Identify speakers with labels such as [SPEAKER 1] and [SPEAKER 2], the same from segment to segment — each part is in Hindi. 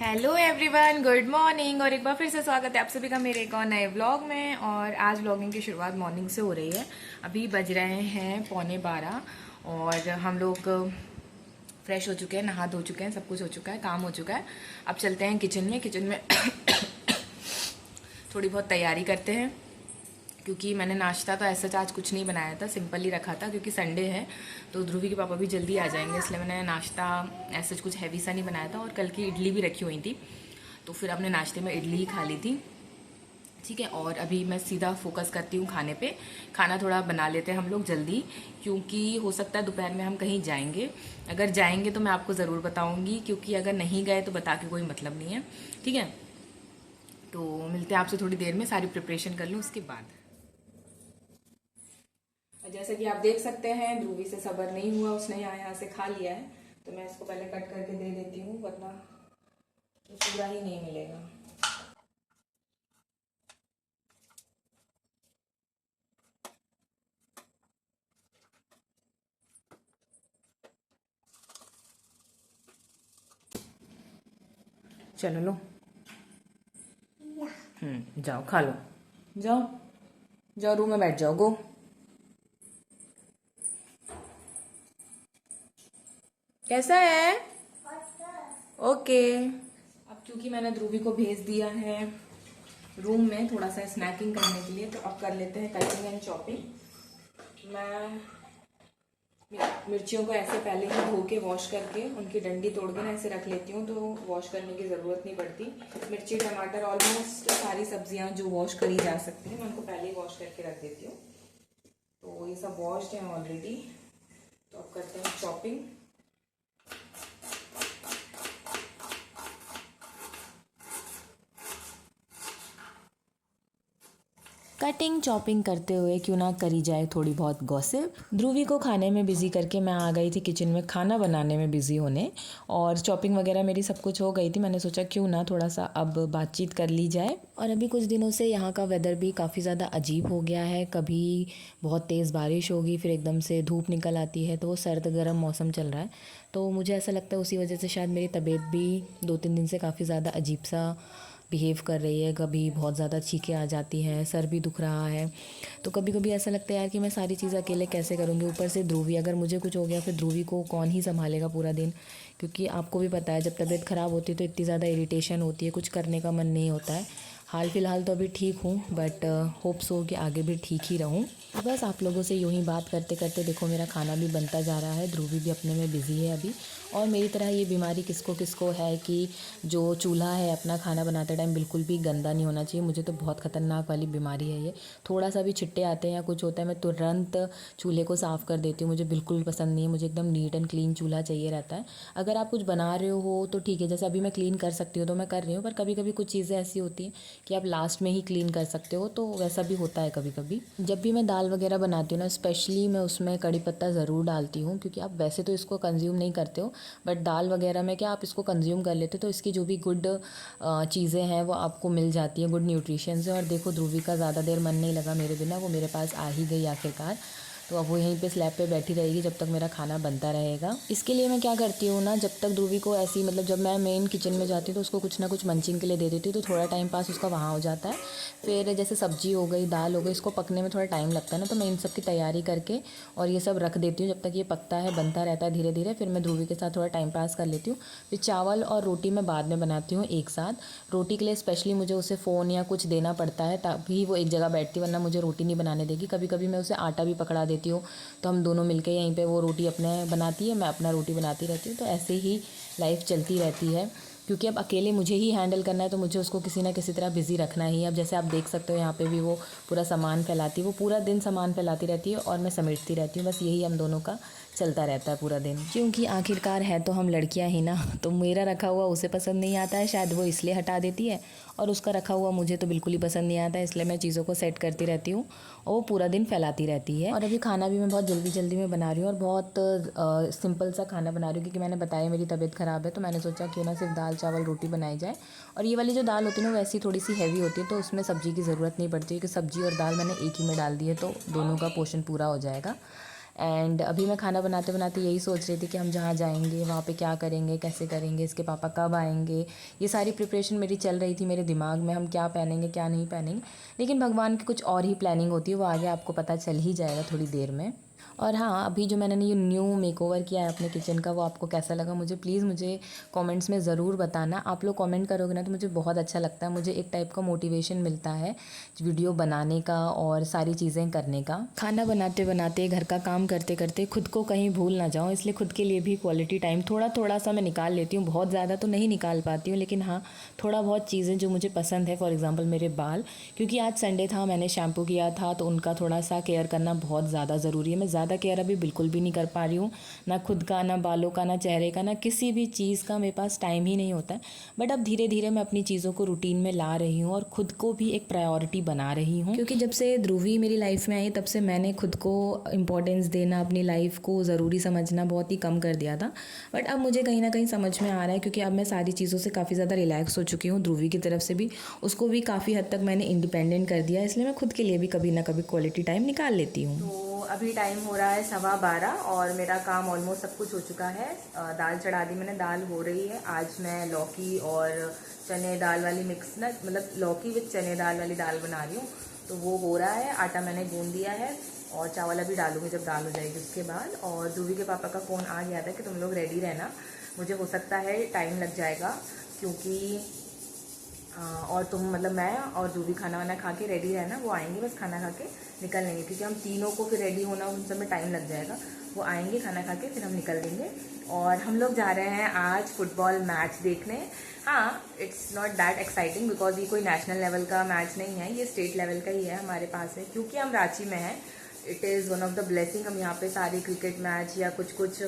[SPEAKER 1] Hello everyone, good morning. और एक बार फिर से स्वागत है आप सभी का मेरे एक और नए व्लॉग में। और आज व्लॉगिंग की शुरुआत मॉर्निंग से हो रही है। अभी बज रहे हैं 11:15 और हम लोग फ्रेश हो चुके हैं, नहा धो चुके हैं, सब कुछ हो चुका है, काम हो चुका है। अब चलते हैं किचन में थोड़ी बहुत तैयारी करते हैं, क्योंकि मैंने नाश्ता तो ऐसा आज कुछ नहीं बनाया था, सिंपल ही रखा था क्योंकि संडे है तो ध्रुवी के पापा भी जल्दी आ जाएंगे, इसलिए मैंने नाश्ता ऐसा कुछ हैवी सा नहीं बनाया था। और कल की इडली भी रखी हुई थी तो फिर अपने नाश्ते में इडली ही खा ली थी। ठीक है, और अभी मैं सीधा फोकस करती हूँ खाने पे। खाना थोड़ा बना लेते हैं हम लोग जल्दी, क्योंकि हो सकता है दोपहर में हम कहीं जाएंगे। अगर जाएंगे तो मैं आपको ज़रूर बताऊँगी, क्योंकि अगर नहीं गए तो बता के कोई मतलब नहीं है। ठीक है, तो मिलते हैं आपसे थोड़ी देर में, सारी प्रिपरेशन कर लूँ उसके बाद। जैसे कि आप देख सकते हैं, ध्रुवी से सब्र नहीं हुआ, उसने यहाँ से खा लिया है, तो मैं इसको पहले कट करके दे देती हूँ, वरना तो पूरा ही नहीं मिलेगा। चलो लो, जाओ खा लो, जाओ जाओ रूम में बैठ जाओ, गो। कैसा है? ओके। अब क्योंकि मैंने ध्रुवी को भेज दिया है रूम में थोड़ा सा स्नैकिंग करने के लिए, तो अब कर लेते हैं कटिंग एंड चॉपिंग। मैं मिर्चियों को ऐसे पहले ही धो के वॉश करके उनकी डंडी तोड़ के ना ऐसे रख लेती हूँ, तो वॉश करने की ज़रूरत नहीं पड़ती। मिर्ची, टमाटर, ऑलमोस्ट सारी सब्जियां जो वॉश करी जा सकती हैं मैं उनको पहले ही वॉश करके रख देती हूँ। तो ये सब वॉश्ड हैं ऑलरेडी। तो अब करते हैं चॉपिंग।
[SPEAKER 2] कटिंग चॉपिंग करते हुए क्यों ना करी जाए थोड़ी बहुत गॉसिप। ध्रुवी को खाने में बिज़ी करके मैं आ गई थी किचन में खाना बनाने में बिज़ी होने, और चॉपिंग वगैरह मेरी सब कुछ हो गई थी। मैंने सोचा क्यों ना थोड़ा सा अब बातचीत कर ली जाए। और अभी कुछ दिनों से यहाँ का वेदर भी काफ़ी ज़्यादा अजीब हो गया है। कभी बहुत तेज़ बारिश होगी, फिर एकदम से धूप निकल आती है, तो वो सर्द गर्म मौसम चल रहा है। तो मुझे ऐसा लगता है उसी वजह से शायद मेरी तबीयत भी 2-3 दिन से काफ़ी ज़्यादा अजीब सा बिहेव कर रही है। कभी बहुत ज़्यादा छींकें आ जाती हैं, सर भी दुख रहा है। तो कभी कभी ऐसा लगता है यार कि मैं सारी चीज़ अकेले कैसे करूँगी। ऊपर से ध्रुवी, अगर मुझे कुछ हो गया फिर ध्रुवी को कौन ही संभालेगा पूरा दिन। क्योंकि आपको भी पता है जब तबीयत ख़राब होती है तो इतनी ज़्यादा इरिटेशन होती है, कुछ करने का मन नहीं होता है। हाल फिलहाल तो अभी ठीक हूँ, बट होप्स हो कि आगे भी ठीक ही रहूँ। बस आप लोगों से यूँ ही बात करते करते देखो मेरा खाना भी बनता जा रहा है। ध्रुवी भी अपने में बिज़ी है अभी। और मेरी तरह ये बीमारी किसको किसको है कि जो चूल्हा है अपना खाना बनाते टाइम बिल्कुल भी गंदा नहीं होना चाहिए। मुझे तो बहुत ख़तरनाक वाली बीमारी है ये। थोड़ा सा भी छिट्टे आते हैं या कुछ होता है मैं तुरंत चूल्हे को साफ़ कर देती हूँ। मुझे बिल्कुल पसंद नहीं है, मुझे एकदम नीट एंड क्लीन चूल्हा चाहिए रहता है। अगर आप कुछ बना रहे हो तो ठीक है, जैसे अभी मैं क्लीन कर सकती हूँ तो मैं कर रही हूँ, पर कभी कभी कुछ चीज़ें ऐसी होती हैं कि आप लास्ट में ही क्लीन कर सकते हो, तो वैसा भी होता है कभी कभी। जब भी मैं दाल वगैरह बनाती हूँ ना, स्पेशली मैं उसमें कड़ी पत्ता ज़रूर डालती हूँ, क्योंकि आप वैसे तो इसको कंज्यूम नहीं करते हो, बट दाल वगैरह में क्या आप इसको कंज्यूम कर लेते हो तो इसकी जो भी गुड चीज़ें हैं वो आपको मिल जाती हैं, गुड न्यूट्रिशंस है। और देखो ध्रुवी का ज़्यादा देर मन नहीं लगा मेरे बिना, वो मेरे पास आ ही गई आखिरकार। तो अब वो यहीं पे स्लैब पे बैठी रहेगी जब तक मेरा खाना बनता रहेगा। इसके लिए मैं क्या करती हूँ ना, जब तक ध्रुवी को ऐसी, मतलब जब मैं मेन किचन में जाती हूँ तो उसको कुछ ना कुछ मंचिंग के लिए दे देती हूँ, तो थोड़ा टाइम पास उसका वहाँ हो जाता है। फिर जैसे सब्जी हो गई, दाल हो गई, इसको पकने में थोड़ा टाइम लगता है ना, तो मैं इन सब की तैयारी करके और ये सब रख देती हूँ। जब तक ये पकता है, बनता रहता है धीरे धीरे, फिर मैं ध्रुवी के साथ थोड़ा टाइम पास कर लेती हूँ। फिर चावल और रोटी मैं बाद में बनाती हूँ एक साथ। रोटी के लिए स्पेशली मुझे उसे फ़ोन या कुछ देना पड़ता है तभी वो एक जगह बैठती, वरना मुझे रोटी नहीं बनाने देगी। कभी कभी मैं उसे आटा भी पकड़ा देती हूँ, तो हम दोनों मिलके यहीं पे वो रोटी अपने बनाती है, मैं अपना रोटी बनाती रहती हूँ। तो ऐसे ही लाइफ चलती रहती है, क्योंकि अब अकेले मुझे ही हैंडल करना है, तो मुझे उसको किसी ना किसी तरह बिज़ी रखना ही है। अब जैसे आप देख सकते हो यहाँ पे भी वो पूरा सामान फैलाती है, वो पूरा दिन सामान फैलाती रहती है और मैं समेटती रहती हूँ। बस यही हम दोनों का चलता रहता है पूरा दिन, क्योंकि आखिरकार है तो हम लड़कियां ही ना। तो मेरा रखा हुआ उसे पसंद नहीं आता है, शायद वो इसलिए हटा देती है, और उसका रखा हुआ मुझे तो बिल्कुल ही पसंद नहीं आता है, इसलिए मैं चीज़ों को सेट करती रहती हूँ और वो पूरा दिन फैलाती रहती है। और अभी खाना भी मैं बहुत जल्दी जल्दी में बना रही हूँ और बहुत सिंपल सा खाना बना रही हूँ, क्योंकि मैंने बताया मेरी तबीयत ख़राब है, तो मैंने सोचा क्यों ना सिर्फ दाल चावल रोटी बनाई जाए। और ये वाली जो दाल होती है ना वैसी थोड़ी सी हैवी होती है, तो उसमें सब्ज़ी की ज़रूरत नहीं पड़ती है, कि सब्ज़ी और दाल मैंने एक ही में डाल दी है, तो दोनों का पोर्शन पूरा हो जाएगा। एंड अभी मैं खाना बनाते बनाते यही सोच रही थी कि हम जहाँ जाएंगे वहाँ पे क्या करेंगे, कैसे करेंगे, इसके पापा कब आएंगे। ये सारी प्रिपरेशन मेरी चल रही थी मेरे दिमाग में, हम क्या पहनेंगे क्या नहीं पहनेंगे। लेकिन भगवान की कुछ और ही प्लानिंग होती है, वो आगे आपको पता चल ही जाएगा थोड़ी देर में। और हाँ, अभी जो मैंने ये न्यू मेकओवर किया है अपने किचन का, वो आपको कैसा लगा मुझे प्लीज़ मुझे कमेंट्स में ज़रूर बताना। आप लोग कमेंट करोगे ना तो मुझे बहुत अच्छा लगता है, मुझे एक टाइप का मोटिवेशन मिलता है वीडियो बनाने का और सारी चीज़ें करने का। खाना बनाते बनाते, घर का काम करते करते खुद को कहीं भूल ना जाऊँ, इसलिए खुद के लिए भी क्वालिटी टाइम थोड़ा थोड़ा सा मैं निकाल लेती हूँ। बहुत ज़्यादा तो नहीं निकाल पाती हूँ, लेकिन हाँ थोड़ा बहुत चीज़ें जो मुझे पसंद है। फॉर एग्ज़ाम्पल मेरे बाल, क्योंकि आज संडे था, मैंने शैम्पू किया था तो उनका थोड़ा सा केयर करना बहुत ज़्यादा ज़रूरी है। मैं ज़्यादा केयर अभी बिल्कुल भी नहीं कर पा रही हूँ, ना खुद का, ना बालों का, ना चेहरे का, ना किसी भी चीज़ का मेरे पास टाइम ही नहीं होता है। बट अब धीरे धीरे मैं अपनी चीज़ों को रूटीन में ला रही हूँ और खुद को भी एक प्रायोरिटी बना रही हूँ, क्योंकि जब से ध्रुवी मेरी लाइफ में आई तब से मैंने खुद को इम्पोर्टेंस देना, अपनी लाइफ को ज़रूरी समझना बहुत ही कम कर दिया था। बट अब मुझे कहीं ना कहीं समझ में आ रहा है, क्योंकि अब मैं सारी चीज़ों से काफ़ी ज़्यादा रिलैक्स हो चुकी हूँ। ध्रुवी की तरफ से भी, उसको भी काफ़ी हद तक मैंने इंडिपेंडेंट कर दिया, इसलिए मैं खुद के लिए भी कभी ना कभी क्वालिटी टाइम निकाल लेती हूँ।
[SPEAKER 1] तो अभी टाइम हो रहा है 12:15 और मेरा काम ऑलमोस्ट सब कुछ हो चुका है। दाल चढ़ा दी मैंने, दाल हो रही है। आज मैं लौकी और चने दाल वाली मिक्स ना, मतलब लौकी विद चने दाल वाली दाल बना रही हूँ, तो वो हो रहा है। आटा मैंने गूंद दिया है और चावल अभी डालूंगी जब दाल हो जाएगी उसके बाद। और ध्रुवी के पापा का फ़ोन आ गया था कि तुम लोग रेडी रहना, मुझे हो सकता है टाइम लग जाएगा, क्योंकि और तुम मतलब मैं और ध्रुवी खाना वाना खा के रेडी रहना, वो आएंगे बस खाना खा के निकल लेंगे, क्योंकि हम तीनों को फिर रेडी होना उन सब में टाइम लग जाएगा। वो आएंगे खाना खा के, फिर हम निकल देंगे। और हम लोग जा रहे हैं आज फुटबॉल मैच देखने। हाँ, it's not that exciting because ये कोई नेशनल लेवल का मैच नहीं है, ये स्टेट लेवल का ही है हमारे पास है, क्योंकि हम रांची में हैं। It is one of the blessing, हम यहाँ पे सारे क्रिकेट मैच या कुछ कुछ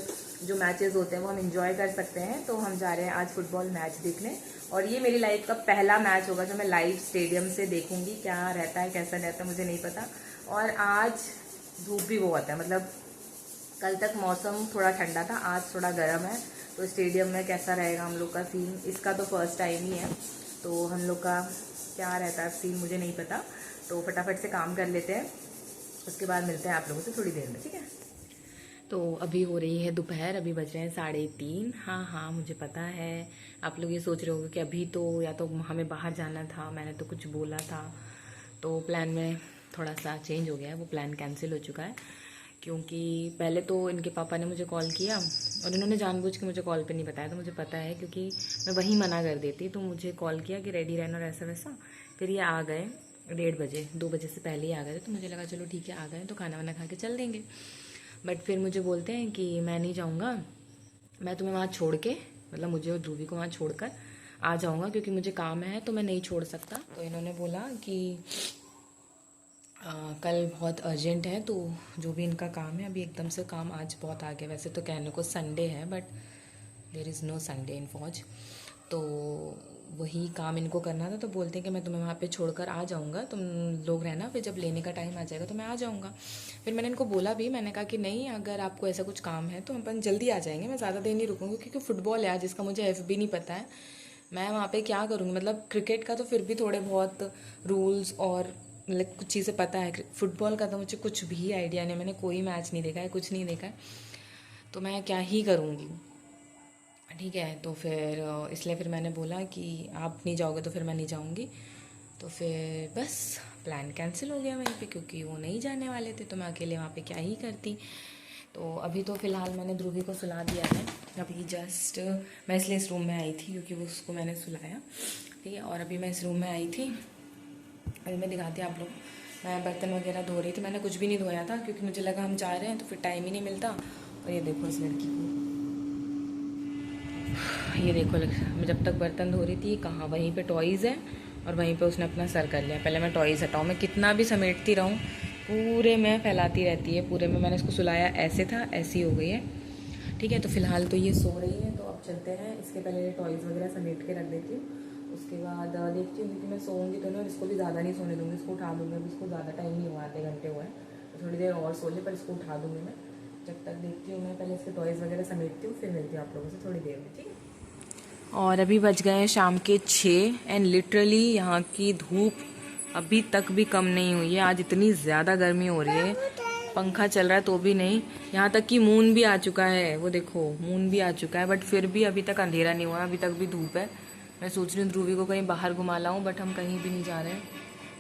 [SPEAKER 1] जो मैचेस होते हैं वो हम इंजॉय कर सकते हैं। तो हम जा रहे हैं आज फुटबॉल मैच देखने, और ये मेरी लाइफ का पहला मैच होगा जो मैं लाइव स्टेडियम से देखूंगी। क्या रहता है कैसा रहता है मुझे नहीं पता। और आज धूप भी बहुत है, मतलब कल तक मौसम थोड़ा ठंडा था, आज थोड़ा गर्म है। तो स्टेडियम में कैसा रहेगा हम लोग का सीन, इसका तो फर्स्ट टाइम ही है, तो हम लोग का क्या रहता है सीन मुझे नहीं पता। तो फटाफट से काम कर लेते हैं, उसके बाद मिलते हैं आप लोगों से थोड़ी देर में, ठीक है।
[SPEAKER 2] तो अभी हो रही है दोपहर, अभी बज रहे हैं 3:30। हाँ, मुझे पता है आप लोग ये सोच रहे होंगे कि अभी तो या तो हमें बाहर जाना था, मैंने तो कुछ बोला था, तो प्लान में थोड़ा सा चेंज हो गया है, वो प्लान कैंसिल हो चुका है। क्योंकि पहले तो इनके पापा ने मुझे कॉल किया और इन्होंने जानबूझ के मुझे कॉल पे नहीं बताया, तो मुझे पता है क्योंकि मैं वहीं मना कर देती। तो मुझे कॉल किया कि रेडी रहना और ऐसा वैसा, फिर ये आ गए 1:30 बजे, 2 बजे से पहले ही आ गए थे। तो मुझे लगा चलो ठीक है, आ गए तो खाना वाना खा के चल देंगे। बट फिर मुझे बोलते हैं कि मैं नहीं जाऊँगा, मैं तुम्हें वहाँ छोड़ के, मतलब मुझे और ध्रुवी को वहाँ छोड़कर आ जाऊँगा, क्योंकि मुझे काम है तो मैं नहीं छोड़ सकता। तो इन्होंने बोला कि कल बहुत अर्जेंट है, तो जो भी इनका काम है, अभी एकदम से काम आज बहुत आ गया। वैसे तो कहने को संडे है, but there is no Sunday in फौज, तो वही काम इनको करना था। तो बोलते हैं कि मैं तुम्हें वहाँ पे छोड़कर आ जाऊँगा, तुम लोग रहना, फिर जब लेने का टाइम आ जाएगा तो मैं आ जाऊँगा। फिर मैंने इनको बोला भी, मैंने कहा कि नहीं, अगर आपको ऐसा कुछ काम है तो अपन जल्दी आ जाएंगे, मैं ज़्यादा देर नहीं रुकूँगी, क्योंकि फुटबॉल है आज जिसका मुझे एफ भी नहीं पता है, मैं वहाँ पे क्या करूँगी। मतलब क्रिकेट का तो फिर भी थोड़े बहुत रूल्स और मतलब कुछ चीज़ें पता है, फुटबॉल का तो मुझे कुछ भी आइडिया नहीं, मैंने कोई मैच नहीं देखा है, कुछ नहीं देखा है, तो मैं क्या ही करूँगी, ठीक है। तो फिर इसलिए फिर मैंने बोला कि आप नहीं जाओगे तो फिर मैं नहीं जाऊँगी। तो फिर बस प्लान कैंसिल हो गया वहीं पे, क्योंकि वो नहीं जाने वाले थे, तो मैं अकेले वहाँ पे क्या ही करती। तो अभी तो फ़िलहाल मैंने ध्रुवी को सुला दिया है, अभी जस्ट मैं इसलिए इस रूम में आई थी क्योंकि वो उसको मैंने सुलाया, ठीक है। और अभी मैं इस रूम में आई थी, अभी मैं दिखाती हूँ आप लोग, मैं बर्तन वगैरह धो रही थी, मैंने कुछ भी नहीं धोया था क्योंकि मुझे लगा हम जा रहे हैं तो फिर टाइम ही नहीं मिलता। और ये देखो इस लड़की को, ये देखो, मैं जब तक बर्तन धो रही थी कहाँ, वहीं पे टॉयज़ है और वहीं पे उसने अपना सर कर लिया। पहले मैं टॉयज़ हटाऊँ, मैं कितना भी समेटती रहूँ पूरे में फैलाती रहती है, पूरे में। मैंने इसको सुलाया ऐसे था, ऐसी हो गई है, ठीक है। तो फिलहाल तो ये सो रही है, तो अब चलते हैं। इसके पहले टॉयज़ वगैरह समेट के रख देती हूँ, उसके बाद देखती हूँ, क्योंकि मैं सोऊंगी तो ना, इसको भी ज़्यादा नहीं सोने दूँगी, इसको उठा दूँगी। अभी इसको ज़्यादा टाइम नहीं हुआ, आधे घंटे हुआ है, तो थोड़ी देर और सो ले, पर इसको उठा दूँगी मैं। जब तक देखती हूँ मैं, पहले इसके टॉयज़ वगैरह समेटती हूँ, फिर मिलती हूँ आप लोगों से थोड़ी देर में, ठीक है। और अभी बज गए हैं शाम के 6 एंड लिटरली यहाँ की धूप अभी तक भी कम नहीं हुई है। आज इतनी ज़्यादा गर्मी हो रही है,
[SPEAKER 1] पंखा चल रहा है तो भी नहीं, यहाँ तक कि मून भी आ चुका है, वो देखो मून भी आ चुका है, बट फिर भी अभी तक अंधेरा नहीं हुआ, अभी तक भी धूप है। मैं सोच रही हूँ ध्रुवी को कहीं बाहर घुमा लाऊं, बट हम कहीं भी नहीं जा रहे हैं,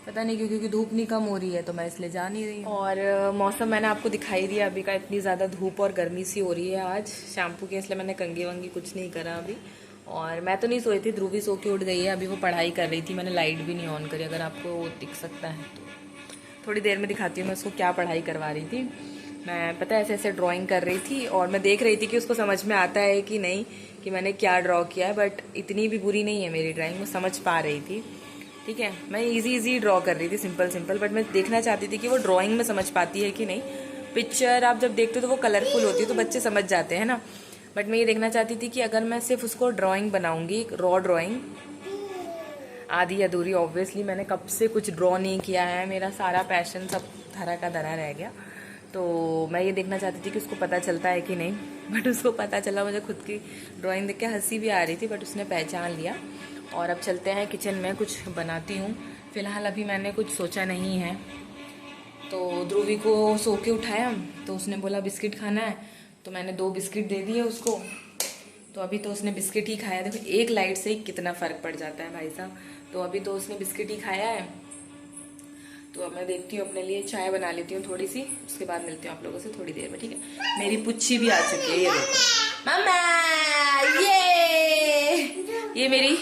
[SPEAKER 1] पता नहीं क्यों, क्योंकि धूप नहीं कम हो रही है तो मैं इसलिए जा नहीं रही हूँ। और मौसम मैंने आपको दिखाई दिया अभी का, इतनी ज़्यादा धूप और गर्मी सी हो रही है आज शैम्पू के, इसलिए मैंने कंघी वंगी कुछ नहीं करा अभी। और मैं तो नहीं सोई थी, ध्रुवी सो के उठ गई है, अभी वो पढ़ाई कर रही थी, मैंने लाइट भी नहीं ऑन करी, अगर आपको दिख सकता है तो थोड़ी देर में दिखाती हूँ मैं उसको क्या पढ़ाई करवा रही थी। मैं पता है ऐसे ऐसे ड्राइंग कर रही थी और मैं देख रही थी कि उसको समझ में आता है कि नहीं कि मैंने क्या ड्रॉ किया है, बट इतनी भी बुरी नहीं है मेरी ड्राइंग, वो समझ पा रही थी। ठीक है, मैं इजी ड्रॉ कर रही थी, सिंपल सिंपल, बट मैं देखना चाहती थी कि वो ड्राइंग में समझ पाती है कि नहीं। पिक्चर आप जब देखते हो तो वो कलरफुल होती है तो बच्चे समझ जाते हैं ना, बट मैं ये देखना चाहती थी कि अगर मैं सिर्फ उसको ड्राइंग बनाऊंगी, रॉ ड्राइंग आधी अधूरी, ऑब्वियसली मैंने कब से कुछ ड्रॉ नहीं किया है, मेरा सारा पैशन सब धरा का धरा रह गया, तो मैं ये देखना चाहती थी कि उसको पता चलता है कि नहीं, बट उसको पता चला। मुझे खुद की ड्राइंग देख के हंसी भी आ रही थी, बट उसने पहचान लिया। और अब चलते हैं किचन में, कुछ बनाती हूँ। फिलहाल अभी मैंने कुछ सोचा नहीं है। तो ध्रुवी को सो के उठाया तो उसने बोला बिस्किट खाना है, तो मैंने 2 बिस्किट दे दिए उसको, तो अभी तो उसने बिस्किट ही खाया। देखो एक लाइट से ही कितना फ़र्क पड़ जाता है भाई साहब, तो अभी तो उसने बिस्किट ही खाया है। तो अब मैं देखती हूँ अपने लिए चाय बना लेती हूँ थोड़ी सी, उसके बाद मिलती हूँ आप लोगों से थोड़ी देर में, ठीक है। मेरी पुच्छी भी आ चुकी है, ये देखो मम्मा, ये मेरी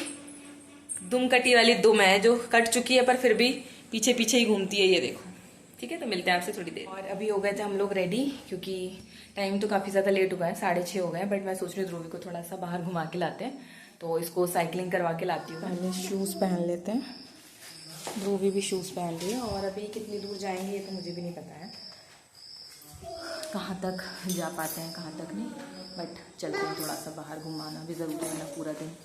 [SPEAKER 1] दुम कटी वाली दुम है जो कट चुकी है पर फिर भी पीछे पीछे ही घूमती है, ये देखो। ठीक है, तो मिलते हैं आपसे थोड़ी देर। और अभी हो गए थे हम लोग रेडी, क्योंकि टाइम तो काफ़ी ज़्यादा लेट हुआ है, 6:30 हो गए, बट मैं सोच रही हूँ ध्रुवी को थोड़ा सा बाहर घुमा के लाते हैं, तो इसको साइकिलिंग करवा के लाती हूँ। पहले शूज़ पहन लेते हैं, ध्रुवी भी शूज़ पहन रही है, और अभी कितनी दूर जाएंगे ये तो मुझे भी नहीं पता है, कहाँ तक जा पाते हैं कहाँ तक नहीं, बट चलते हैं, थोड़ा सा बाहर घुमाना भी ज़रूरी है ना, पूरा दिन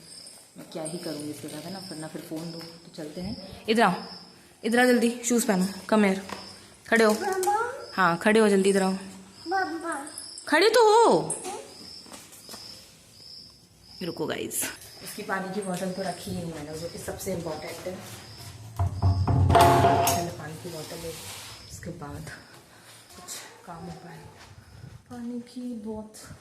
[SPEAKER 1] मैं क्या ही करूँगी इसके साथ, है ना, फिर फ़ोन दो। तो चलते हैं, इधर आओ, इधर आओ जल्दी, शूज़ पहनो, कम हियर, खड़े हो, हाँ खड़े हो जल्दी, इधर आओ, खड़े तो हो, रुको गाइस। इसकी पानी की बोतल तो रखी ही नहीं मैंने, जो कि सबसे इम्पोर्टेंट है, पहले पानी की बोतल ले, उसके बाद कुछ काम हो पाए। पानी की बोतल,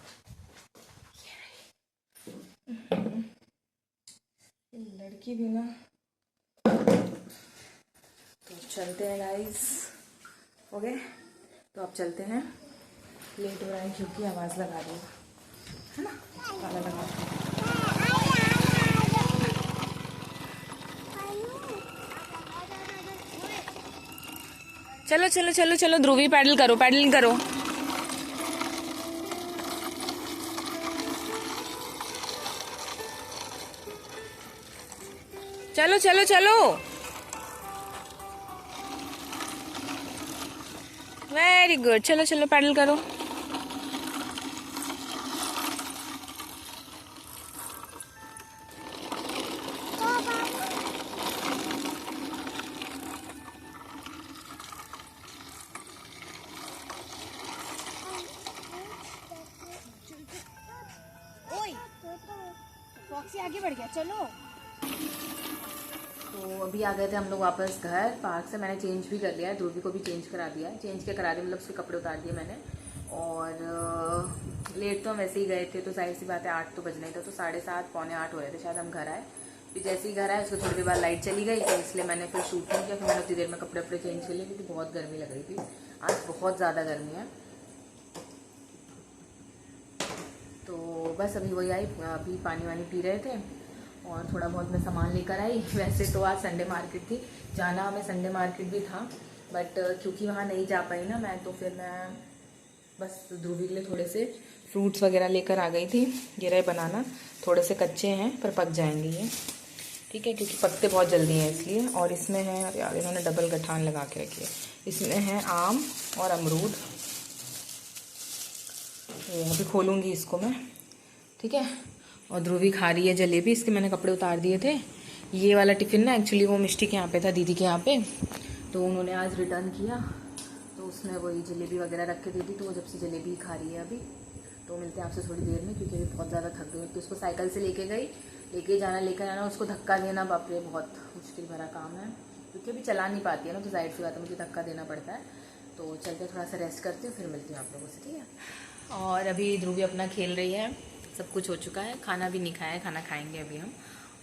[SPEAKER 1] लड़की भी ना, तो चलते हैं गाइस, हो गए, तो अब चलते हैं, लेट हो रहा है क्योंकि आवाज़ लगा रही है ना, ताला लगा। चलो चलो चलो चलो ध्रुवी, पैडल करो, पैडलिंग करो, चलो चलो चलो, वेरी गुड, चलो चलो पैडल करो।
[SPEAKER 3] फॉक्सी आगे बढ़ गया, चलो।
[SPEAKER 1] तो अभी आ गए थे हम लोग वापस घर, पार्क से मैंने चेंज भी कर लिया है, ध्रुवी को भी चेंज करा दिया है, चेंज क्या करा दिया मतलब उसके कपड़े उतार दिए मैंने। और लेट तो हम वैसे ही गए थे, तो जाहिर सी बात है 8 तो बजना ही था, तो 7:30 पौने 8 हो रहे थे शायद हम घर आए। फिर जैसे ही घर आए उसको थोड़ी देर बाद लाइट चली गई, तो इसलिए मैंने फिर शूट नहीं किया, फिर मैंने उतनी देर में कपड़े वपड़े चेंज कर लिए, क्योंकि बहुत गर्मी लग रही थी, आज बहुत ज़्यादा गर्मी है। तो बस अभी वही आई, अभी पानी वानी पी रहे थे और थोड़ा बहुत मैं सामान लेकर आई। वैसे तो आज संडे मार्केट थी, जाना हमें संडे मार्केट भी था, बट क्योंकि वहाँ नहीं जा पाई ना मैं, तो फिर मैं बस ध्रुवी के लिए थोड़े से फ्रूट्स वगैरह लेकर आ गई थी। ये रहे बनाना, थोड़े से कच्चे हैं पर पक जाएंगे ये, ठीक है, क्योंकि पकते बहुत जल्दी हैं इसलिए। और इसमें है, अरे यार इन्होंने डबल गठान लगा के रखी है, इसमें है आम और अमरूद, ये अभी खोलूँगी इसको मैं, ठीक है। और ध्रुवी खा रही है जलेबी, इसके मैंने कपड़े उतार दिए थे। ये वाला टिफ़िन ना एक्चुअली वो मिष्टी के यहाँ पे था, दीदी के यहाँ पे, तो उन्होंने आज रिटर्न किया, तो उसमें वही जलेबी वगैरह रख के दी थी, तो वो जब से जलेबी खा रही है अभी। तो मिलते हैं आपसे थोड़ी देर में, क्योंकि अभी बहुत ज़्यादा थक गई। तो उसको साइकिल से लेके गई, लेके जाना लेकर आना, उसको धक्का देना बाप रे बहुत मुश्किल भरा काम है, क्योंकि अभी चला नहीं पाती है ना, तो जाहिर सी बात है मुझे धक्का देना पड़ता है। तो चलते थोड़ा सा रेस्ट करती हूँ, फिर मिलती हूँ आप लोगों से, ठीक है। और अभी ध्रुवी अपना खेल रही है, सब कुछ हो चुका है, खाना भी नहीं खाया है, खाना खाएंगे अभी हम।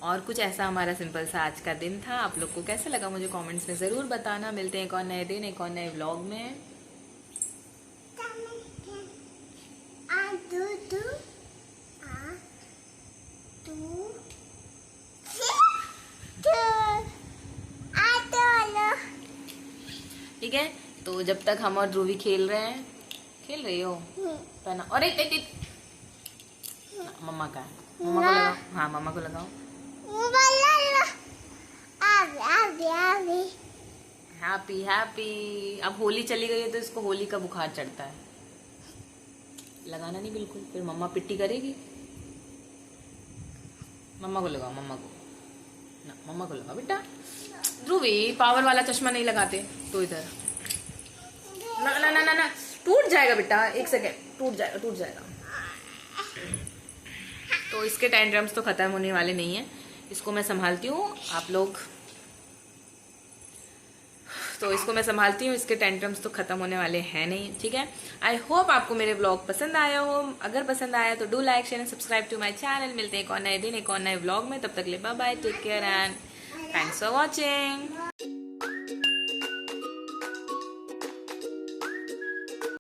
[SPEAKER 1] और कुछ ऐसा हमारा सिंपल सा आज का दिन था। आप लोग को कैसा लगा मुझे कमेंट्स में ज़रूर बताना। मिलते हैं एक और नए दिन, एक और नए व्लॉग में। ठीक है, तो जब तक हम और ध्रुवी खेल रही हो पहना। और एक मम्मा का है, मम्मा को लगाओ। हाँ मम्मा को लगाओ। Happy happy. अब होली चली गई है तो इसको होली का बुखार चढ़ता है। लगाना नहीं बिल्कुल, फिर मम्मा पिट्टी करेगी। मम्मा को लगाओ, मम्मा को ना, मम्मा को लगाओ बेटा। ध्रुवी पावर वाला चश्मा नहीं लगाते तो इधर ना ना ना ना ना, टूट जाएगा बेटा, एक सेकेंड, टूट जाएगा। तो इसके टेंट्रम्स तो खत्म होने वाले नहीं है, इसको मैं संभालती हूँ। आप लोग तो इसको मैं संभालती हूँ, इसके टेंट्रम्स तो खत्म होने वाले हैं नहीं, ठीक है। आई होप आपको मेरे व्लॉग पसंद आया हो। अगर पसंद आया तो do like share and subscribe to my channel. मिलते हैं एक और नए दिन, एक और नए व्लॉग में। तब तक ले bye bye, take care and thanks for watching.